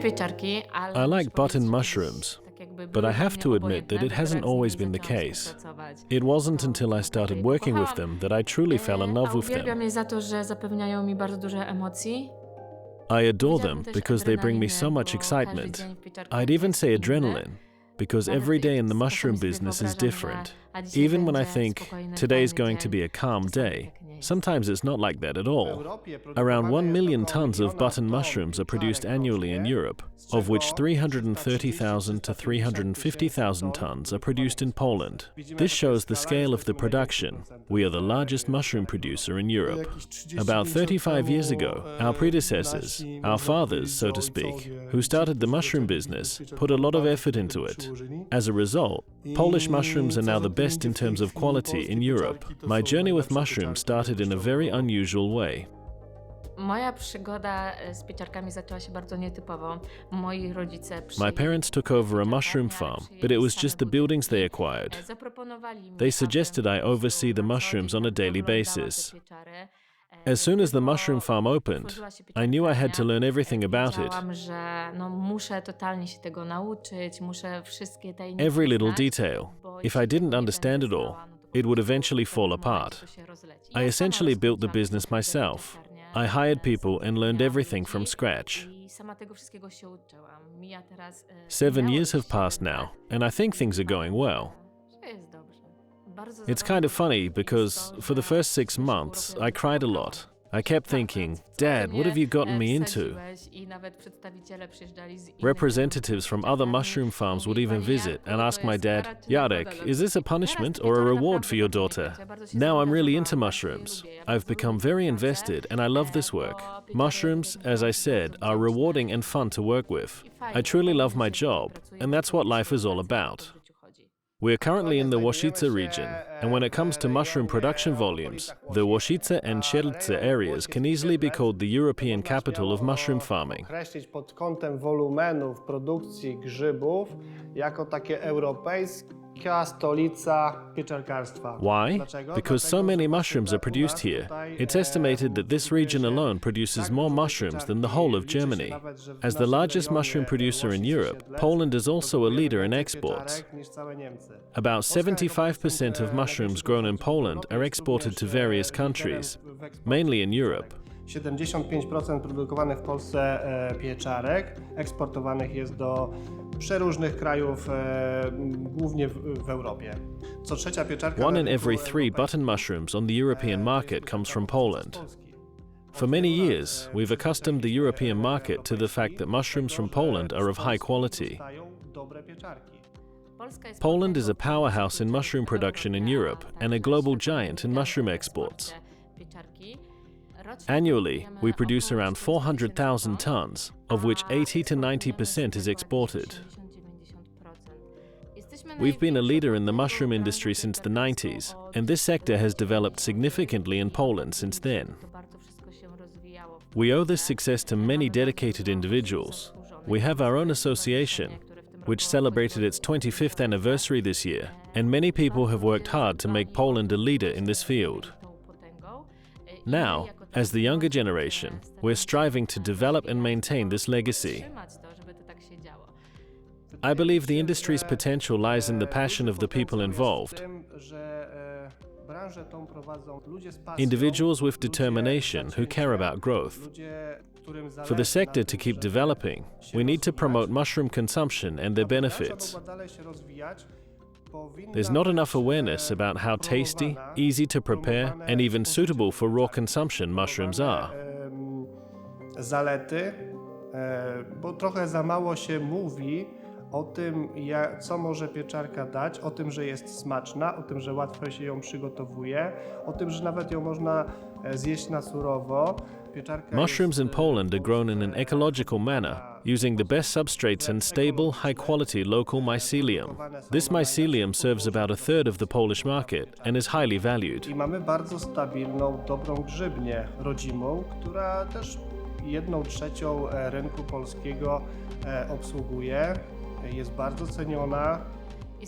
lubię pieczarki, ale I muszę like button powiedzieć, mushrooms, tak jakby but były I dla have mnie to admit obojętne, that it hasn't dopiero always jak z nimi been the zaczęłam case. współpracować, It wasn't to until I started je working with pokochałam. them that I truly fell in love A with uwielbiam them. je za to, że zapewniają mi bardzo dużo emocji. I adore Powiedziałabym them też because they bring me so adrenalinę, much bo każdy excitement. dzień w pieczarkach I'd even jest say inny. adrenaline, because Nawet every day in the czasami mushroom sobie business is wyobrażam, different. że a dzisiaj Even when I będzie think spokojny, today's fajny going to dzień, be a calm czasami day, tak nie jest. sometimes it's not like that at all. Around 1 million tons of button mushrooms are produced annually in Europe, of which 330,000 to 350,000 tons are produced in Poland. This shows the scale of the production. We are the largest mushroom producer in Europe. About 35 years ago, our predecessors, our fathers, so to speak, who started the mushroom business, put a lot of effort into it. As a result, Polish mushrooms are now the best in terms of quality in Europe. My journey with mushrooms started in a very unusual way. Moja przygoda z pieczarkami zaczęła się bardzo nietypowo. Moi rodzice My przyjęli parents took over a mushroom pieczarkę, farm, przyjęli but it was same just the budynki. buildings they acquired. Zaproponowali mi, They aby suggested I po oversee the prostu mushrooms on a na co dzień daily oglądała te basis. pieczary. As soon as the Tylko mushroom farm opened, otworzyła się I knew I had to pieczarnia, learn everything about it. wiedziałam, że muszę totalnie się tego nauczyć, muszę wszystkie tajniki Every little znać, detail. bo If I jeśli didn't nie understand będę it all, znała, to po it would prostu eventually w fall pewnym momencie apart. to się rozleci. I Ja sama essentially built the rozpoczęłam business tę myself. pieczarnię, I hired sama people and learned zatrudniałam everything from ludzi scratch. I sama tego wszystkiego się uczyłam. Mija teraz 7 minęło years już have passed 7 now, lat. and I think things are going well. Że jest dobrze. Bardzo It's zabawne kind of funny jest because to, for the że first 6 w zeszłym months roku I cried a lot. I kept thinking, Dad, what have you gotten me into? I nawet przedstawiciele przyjeżdżali z innych Representatives from other mushroom farms would even visit and ask my dad, Jarek, is this a punishment or a reward for your daughter? Now I'm really into mushrooms. I've become very invested and I love this work. Mushrooms, as I said, are rewarding and fun to work with. I truly love my job, and that's what life is all about. We are currently in the Łosice region, and when it comes to mushroom production volumes, the Łosice and Siedlce areas can easily be called the European capital of mushroom farming. Określić pod kątem wolumenów produkcji grzybów jako takie europejska stolica pieczarkarstwa. Why? Because so many mushrooms are produced here. It's estimated that this region alone produces more mushrooms than the whole of Germany. As the largest mushroom producer in Europe, Poland is also a leader in exports. About 75% of mushrooms grown in Poland are exported to various countries, mainly in Europe. 75% produkowanych w Polsce pieczarek eksportowanych jest do przeróżnych krajów, głównie w Europie. Co trzecia pieczarka One in every 3 button mushrooms on the European market comes from Poland. For many years, we've accustomed the European market to the fact that mushrooms from Poland are of high quality. Poland is a powerhouse in mushroom production in Europe and a global giant in mushroom exports. Annually, we produce around 400,000 tons, of which 80 to 90% is exported. We've been a leader in the mushroom industry since the 90s, and this sector has developed significantly in Poland since then. We owe this success to many dedicated individuals. We have our own association, which celebrated its 25th anniversary this year, and many people have worked hard to make Poland a leader in this field. Now, as the younger generation, we're striving to develop and maintain this legacy. I believe the industry's potential lies in the passion of the people involved. Individuals with determination who care about growth. For the sector to keep developing, we need to promote mushroom consumption and their benefits. There's not enough awareness about how tasty, easy to prepare, and even suitable for raw consumption mushrooms are. Zalety, bo trochę za mało się mówi o tym, co może pieczarka dać, o tym, że jest smaczna, o tym, że łatwo się ją przygotowuje, o tym, że nawet ją można zjeść na surowo. Mushrooms in Poland are grown in an ecological manner, using the best substrates and stable, high-quality local mycelium. This mycelium serves about a third of the Polish market and is highly valued. I mamy bardzo stabilną, dobrą grzybnię rodzimą, która też 1/3 rynku polskiego obsługuje. Jest bardzo ceniona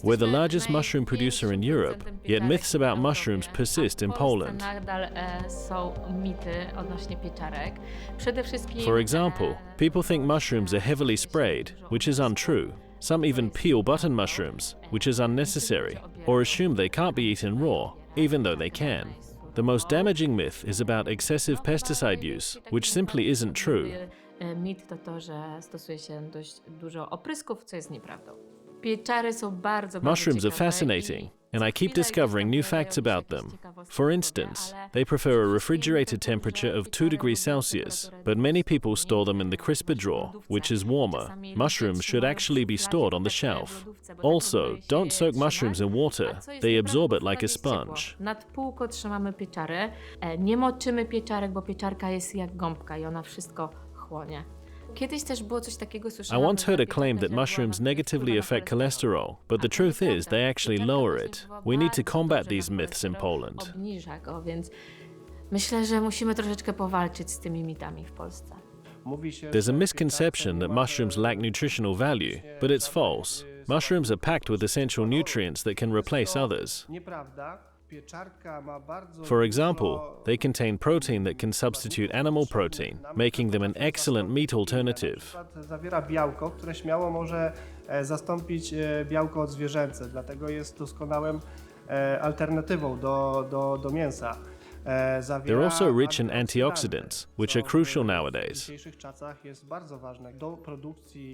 We're the largest mushroom producer in Europe, yet myths about mushrooms persist in Poland. Nadal są mity odnośnie pieczarek. Przede wszystkim, For example, people think mushrooms are heavily sprayed, which is untrue. Some even peel button mushrooms, which is unnecessary, or assume they can't be eaten raw, even though they can. The most damaging myth is about excessive pesticide use, which simply isn't true. Mit to to, że stosuje się dość dużo oprysków, co jest nieprawdą. Pieczary są bardzo Mushrooms are ciekawe fascinating, i and I keep discovering new facts about them. For instance, they prefer a refrigerated temperature of 2 degrees Celsius, but many people store them in the crisper drawer, which is warmer. Mushrooms should actually be stored on the shelf. Also, don't soak mushrooms in water, they absorb it like a sponge. Nad półko trzymamy pieczary. Nie moczymy pieczarek, bo pieczarka jest jak gąbka i ona wszystko chłonie. Kiedyś też było coś takiego, I once heard a claim that mushrooms negatively affect cholesterol, but the truth is they actually lower it. We need to combat these myths in Poland. Obniża go, więc myślę, że musimy troszeczkę powalczyć z tymi mitami w Polsce. There's a misconception that mushrooms lack nutritional value, but it's false. Mushrooms are packed with essential nutrients that can replace others. For example, they contain protein that can substitute animal protein, making them an excellent meat alternative. Zawiera białko, które śmiało może zastąpić białko zwierzęce, dlatego jest doskonałym alternatywą do mięsa. They're also rich in antioxidants, which are crucial nowadays.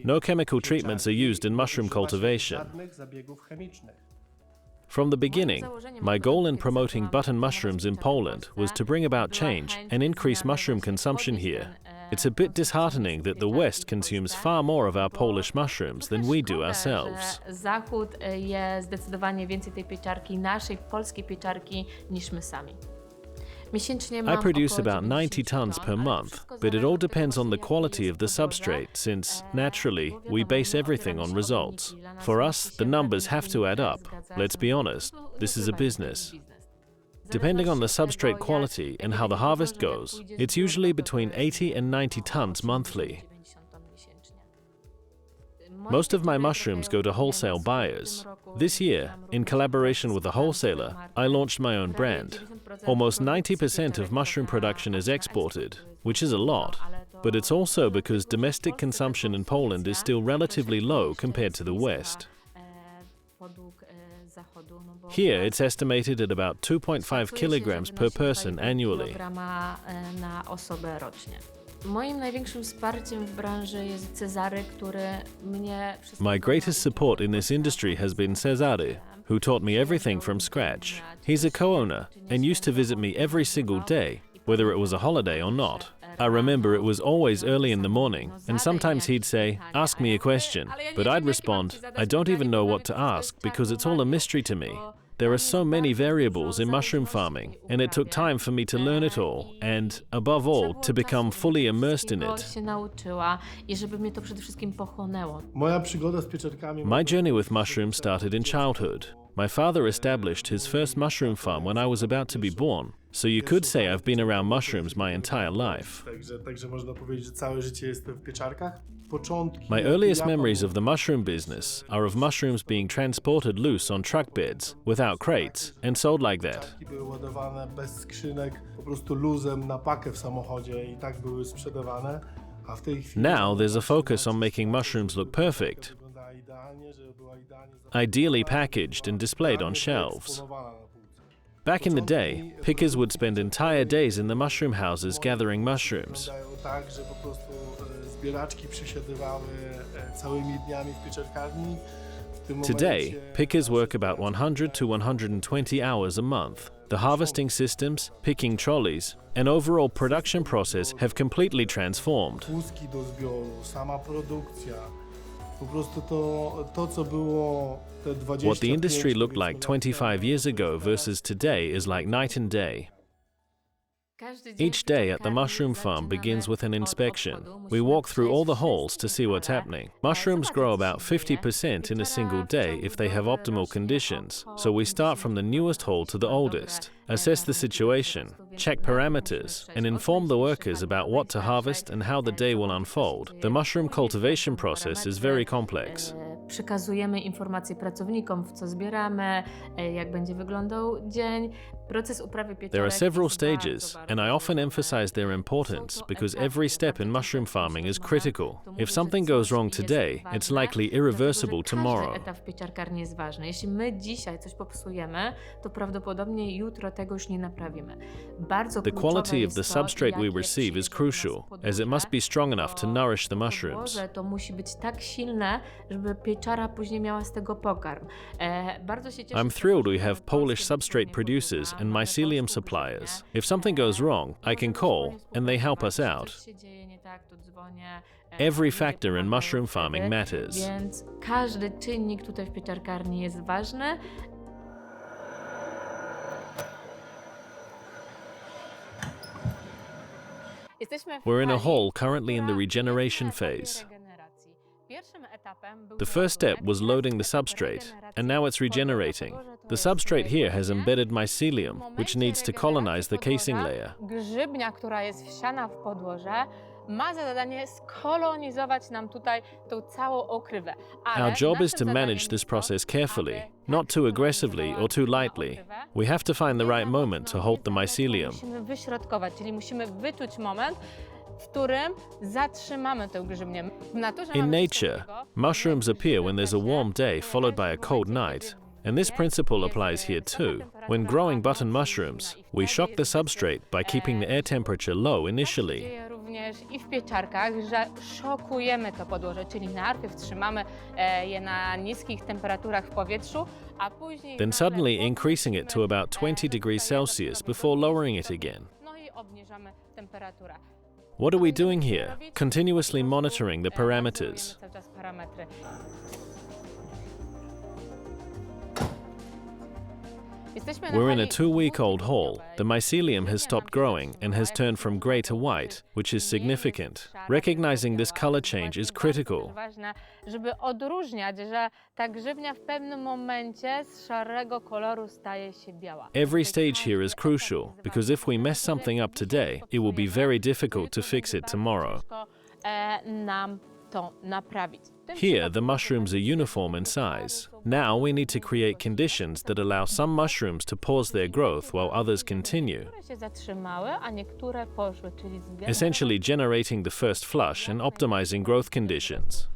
No chemical treatments are used in mushroom cultivation. From the beginning, my goal in promoting button mushrooms in Poland was to bring about change and increase mushroom consumption here. It's a bit disheartening that the West consumes far more of our Polish mushrooms than we do ourselves. Zachód je zdecydowanie więcej tej pieczarki, naszej polskiej pieczarki, niż my sami. I produce about 90 tons per month, but it all depends on the quality of the substrate since, naturally, we base everything on results. For us, the numbers have to add up. Let's be honest, this is a business. Depending on the substrate quality and how the harvest goes, it's usually between 80 and 90 tons monthly. Most of my mushrooms go to wholesale buyers. This year, in collaboration with a wholesaler, I launched my own brand. Almost 90% of mushroom production is exported, which is a lot, but it's also because domestic consumption in Poland is still relatively low compared to the West. Here, it's estimated at about 2.5 kilograms per person annually. Moim największym wsparciem w branży jest Cezary, który mnie... My greatest support in this industry has been Cezary, who taught me everything from scratch. He's a co-owner and used to visit me every single day, whether it was a holiday or not. I remember it was always early in the morning, and sometimes he'd say, "Ask me a question," but I'd respond, "I don't even know what to ask because it's all a mystery to me." There are so many variables in mushroom farming, and it took time for me to learn it all, and, above all, to become fully immersed in it. My journey with mushrooms started in childhood. My father established his first mushroom farm when I was about to be born, so you could say I've been around mushrooms my entire life. My earliest memories of the mushroom business are of mushrooms being transported loose on truck beds, without crates, and sold like that. Now there's a focus on making mushrooms look perfect, ideally packaged and displayed on shelves. Back in the day, pickers would spend entire days in the mushroom houses gathering mushrooms. Today, pickers work about 100 to 120 hours a month. The harvesting systems, picking trolleys, and overall production process have completely transformed. What the industry looked like 25 years ago versus today is like night and day. Each day at the mushroom farm begins with an inspection. We walk through all the holes to see what's happening. Mushrooms grow about 50% in a single day if they have optimal conditions, so we start from the newest hole to the oldest, assess the situation, check parameters, and inform the workers about what to harvest and how the day will unfold. The mushroom cultivation process is very complex. Przekazujemy informacje pracownikom, w co zbieramy, jak będzie wyglądał dzień. Proces uprawy pieczarek There are several jest stages, bardzo, and I often emphasize their importance because every step in mushroom farming is critical. If something goes wrong today, it's likely irreversible tomorrow. Każdy etap w pieczarkarni jest ważny. Jeśli my dzisiaj coś popsujemy, to prawdopodobnie jutro tego już nie naprawimy. Bardzo The kluczowe quality of jest the to, substrate we jakie receive is przyjdzie do nas crucial, podłoże, as it must be strong enough to bo nourish the mushrooms. podłoże to musi być tak silne, żeby pieczara później miała z tego pokarm. Bardzo się cieszę, I'm że thrilled we have polskie Polish wytwórnie substrate producers and podłoża, mycelium polskie suppliers. wytwórnie. If something goes wrong, I can call, and they help us Jeśli out. coś się dzieje nie tak, to dzwonię. Every Ludzie factor in pomagają mushroom farming wtedy, matters. Więc każdy czynnik tutaj w pieczarkarni jest ważny. We're in a hall currently in the regeneration phase. The first step was loading the substrate, and now it's regenerating. The substrate here has embedded mycelium, which needs to colonize the casing layer. Grzybnia, która jest wsiana w podłoże, ma za zadanie skolonizować nam tutaj tą całą okrywę. Our job is to manage this process carefully, not too aggressively or too lightly. We have to find the right moment to hold the mycelium. Musimy wyśrodkować, czyli musimy wyczuć moment, w którym zatrzymamy tę grzybnię. W naturze In mamy coś nature, takiego, mushrooms appear when there's a warm day followed by a cold night. And this principle applies here too. When growing button mushrooms, we shock the substrate by keeping the air temperature low initially. Dzieje również i w pieczarkach, że szokujemy to podłoże, czyli najpierw trzymamy je na niskich temperaturach w powietrzu, a później Then suddenly increasing it to about 20 degrees Celsius before lowering it again. No i obniżamy temperaturę. What are we doing here? Continuously monitoring the parameters. Cały czas parametry. We're in a 2-week-old hall. The mycelium has stopped growing and has turned from grey to white, which is significant. Recognizing this color change is critical. Ważne, żeby odróżniać, że ta grzybnia w pewnym momencie z szarego koloru staje się biała. Every stage here is crucial, because if we mess something up today, it will be very difficult to fix it tomorrow. Nam to naprawić. Here, the mushrooms are uniform in size. Now we need to create conditions that allow some mushrooms to pause their growth while others continue, Niektóre się zatrzymały, a niektóre poszły, czyli essentially generating the first flush and optimizing growth conditions.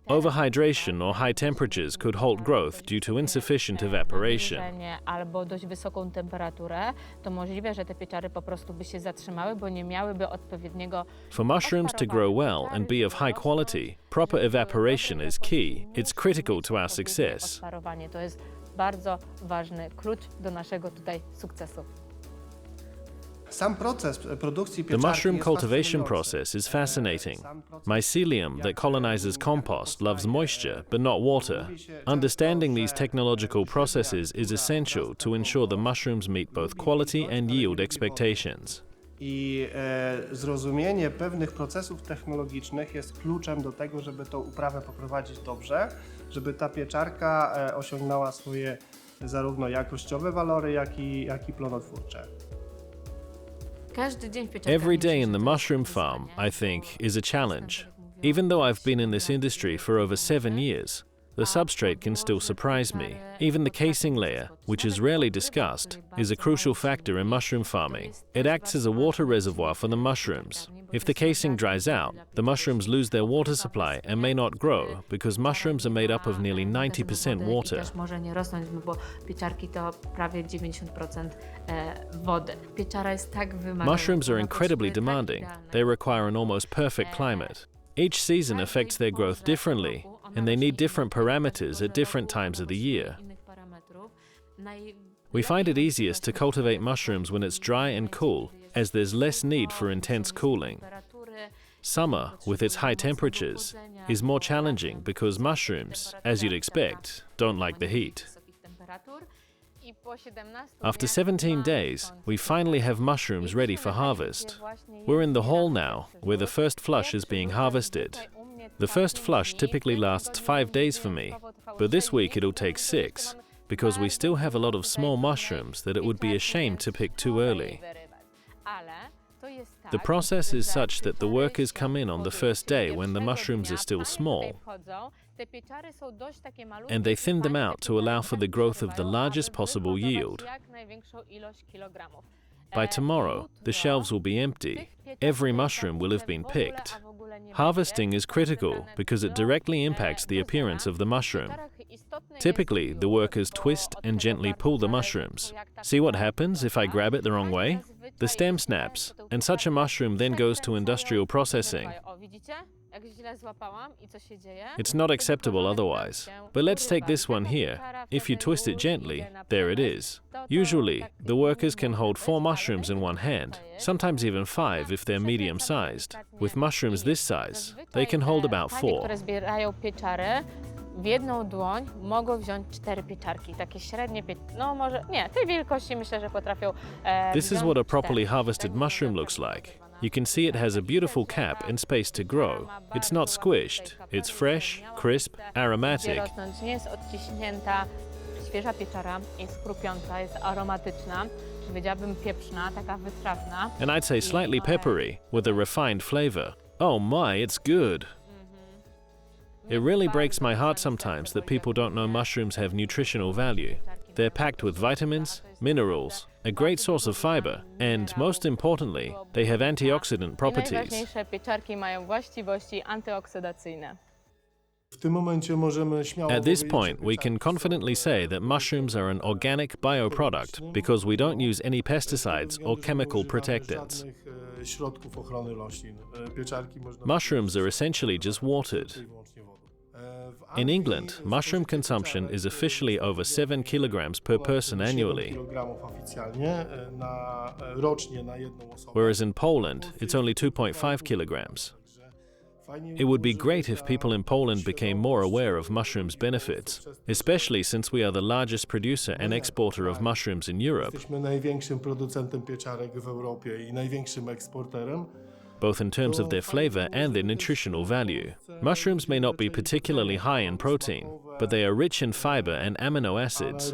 Overhydration or high temperatures could halt growth due to insufficient evaporation. Albo dość wysoką temperaturę, to możliwe, że te pieczary po prostu by się zatrzymały, bo nie miałyby odpowiedniego. For mushrooms to grow well and be of high quality, proper evaporation is key. It's critical to our success. Odparowanie to jest bardzo ważny klucz do naszego tutaj sukcesu. Sam proces produkcji The pieczarki mushroom jest cultivation fascynujący. process is fascinating. Sam proces Mycelium that colonizes compost loves moisture but not water. Understanding these technological processes is essential to ensure the mushrooms meet both quality and yield expectations. I zrozumienie pewnych procesów technologicznych jest kluczem do tego, żeby tą uprawę poprowadzić dobrze, żeby ta pieczarka osiągnęła swoje zarówno jakościowe walory, jak i plonotwórcze. Każdy dzień w pieczarce. Every day in the mushroom farm, I think, is a challenge. Even though I've been in this industry for over 7 years, the substrate can still surprise me. Even the casing layer, which is rarely discussed, is a crucial factor in mushroom farming. It acts as a water reservoir for the mushrooms. If the casing dries out, the mushrooms lose their water supply and may not grow because mushrooms are made up of nearly 90% water. Też może nie rosnąć, bo pieczarki to prawie 90% wody. Pieczara jest tak wymagająca. Mushrooms are incredibly demanding. They require an almost perfect climate. Each season affects their growth differently, and they need different parameters at different times of the year. We find it easiest to cultivate mushrooms when it's dry and cool, as there's less need for intense cooling. Summer, with its high temperatures, is more challenging because mushrooms, as you'd expect, don't like the heat. After 17 days, we finally have mushrooms ready for harvest. We're in the hall now, where the first flush is being harvested. The first flush typically lasts 5 days for me, but this week it'll take 6, because we still have a lot of small mushrooms that it would be a shame to pick too early. The process is such that the workers come in on the first day when the mushrooms are still small, and they thin them out to allow for the growth of the largest possible yield. By tomorrow, the shelves will be empty. Every mushroom will have been picked. Harvesting is critical because it directly impacts the appearance of the mushroom. Typically, the workers twist and gently pull the mushrooms. See what happens if I grab it the wrong way? The stem snaps, and such a mushroom then goes to industrial processing. It's not acceptable otherwise. But let's take this one here. If you twist it gently, there it is. Usually, the workers can hold 4 mushrooms in one hand, sometimes even 5 if they're medium-sized. With mushrooms this size, they can hold about 4. W jedną dłoń mogą wziąć 4 pieczarki, takie średnie, no może, nie, tej wielkości myślę, że potrafią This is what a properly harvested mushroom looks like. You can see it has a beautiful cap and space to grow. It's not squished. It's fresh, crisp, aromatic. Nie jest odciśnięta, świeża pieczara, jest chrupiąca, jest aromatyczna, powiedziałabym pieprzna, taka wytrawna. And I'd say slightly peppery, with a refined flavor. Oh my, it's good! It really breaks my heart sometimes that people don't know mushrooms have nutritional value. They're packed with vitamins, minerals, a great source of fiber, and most importantly, they have antioxidant properties. Najważniejsze, pieczarki mają właściwości antyoksydacyjne. At this point, we can confidently say that mushrooms are an organic bioproduct because we don't use any pesticides or chemical protectants. Mushrooms are essentially just watered. In England, mushroom consumption is officially over 7 kilograms per person annually, whereas in Poland, it's only 2.5 kilograms. It would be great if people in Poland became more aware of mushrooms' benefits, especially since we are the largest producer and exporter of mushrooms in Europe, both in terms of their flavor and their nutritional value. Mushrooms may not be particularly high in protein, but they are rich in fiber and amino acids,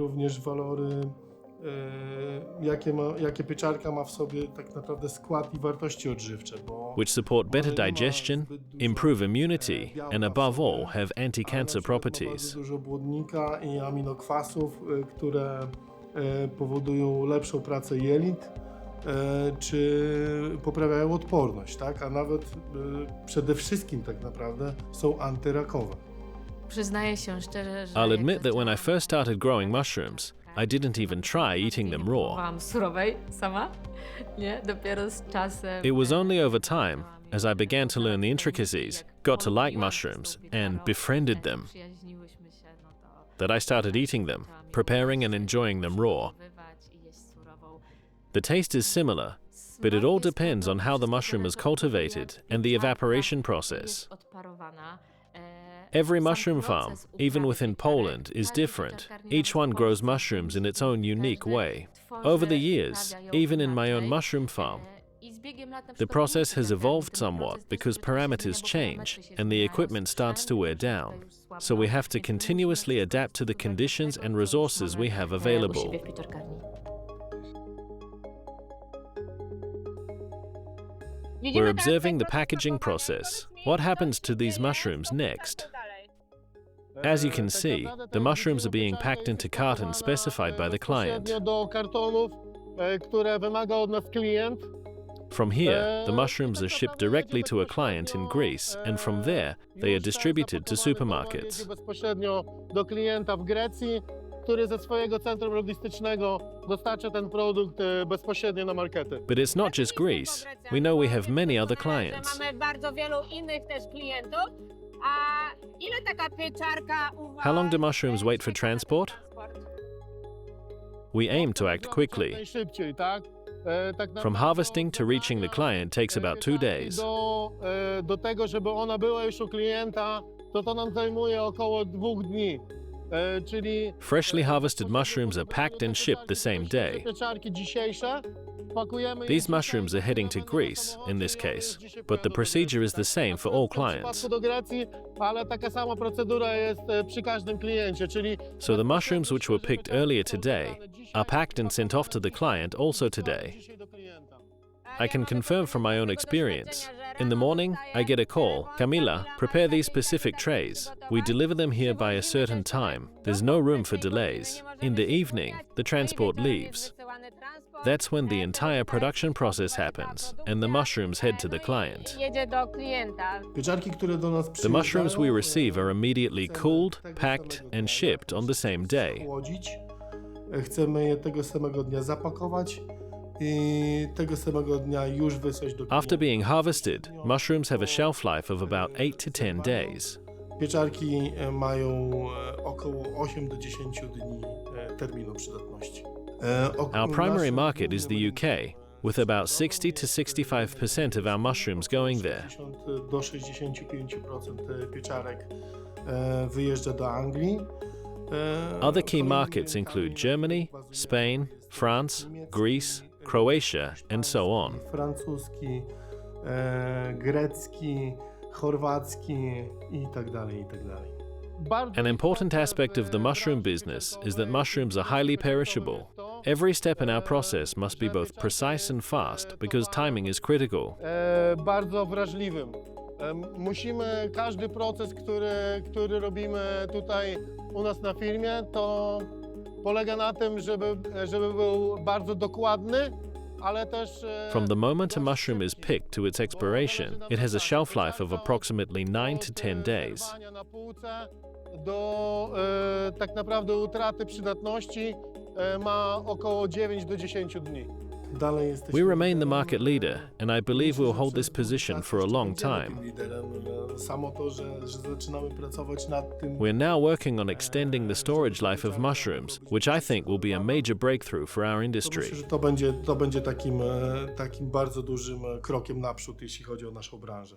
which support better digestion, improve immunity, and above all, have anti-cancer properties. Powodują lepszą pracę jelit, czy poprawiają odporność, tak? A nawet przede wszystkim tak naprawdę są antyrakowe. Przyznaję się szczerze, że I'll admit that when I first started growing mushrooms, I didn't even try eating them raw. Byłam surowej sama, nie? Dopiero z czasem. It was only over time, as I began to learn the intricacies, got to like mushrooms, and befriended them, that I started eating them, preparing and enjoying them raw. The taste is similar, but it all depends on how the mushroom is cultivated and the evaporation process. Every mushroom farm, even within Poland, is different. Each one grows mushrooms in its own unique way. Over the years, even in my own mushroom farm, the process has evolved somewhat because parameters change and the equipment starts to wear down. So we have to continuously adapt to the conditions and resources we have available. We're observing the packaging process. What happens to these mushrooms next? As you can see, the mushrooms are being packed into cartons specified by the client. From here, the mushrooms are shipped directly to a client in Greece, and from there, they are distributed to supermarkets. But it's not just Greece. We know we have many other clients. How long do mushrooms wait for transport? We aim to act quickly. From harvesting to reaching the client takes about 2 days. Freshly harvested mushrooms are packed and shipped the same day. These mushrooms are heading to Greece, in this case, but the procedure is the same for all clients. So the mushrooms which were picked earlier today are packed and sent off to the client also today. I can confirm from my own experience. In the morning, I get a call. Camila, prepare these specific trays. We deliver them here by a certain time. There's no room for delays. In the evening, the transport leaves. That's when the entire production process happens, and the mushrooms head to the client. Pieczarki, które do nas The mushrooms we receive are immediately cooled, packed, and shipped on the same day. Chłodzić. Chcemy je tego samego dnia zapakować i tego samego dnia już wysłać do klienta. After being harvested, mushrooms have a shelf life of about 8 to 10 days. Pieczarki mają około 8 do 10 dni terminu przydatności. Our primary market is the UK, with about 60 to 65% of our mushrooms going there. 60 do 65% pieczarek wyjeżdża do Anglii. Other key markets include Germany, Spain, France, Greece, Croatia, and so on. Francuski, grecki, chorwacki i tak dalej, i tak dalej. An important aspect of the mushroom business is that mushrooms are highly perishable. Every step in our process must be both precise and fast because timing is critical. Bardzo wrażliwym. Musimy każdy proces, który robimy tutaj u nas na firmie, to polega na tym, żeby był bardzo dokładny, ale też From the moment a mushroom is picked to its expiration, it has a shelf life of approximately 9 to 10 days. Na półce do tak naprawdę utraty przydatności ma około 9 do 10 dni. We remain the market leader, and I believe we'll hold this position for a long time. We're now working on extending the storage life of mushrooms, which I think will be a major breakthrough for our industry. Myślę, że to będzie takim bardzo dużym krokiem naprzód, jeśli chodzi o naszą branżę.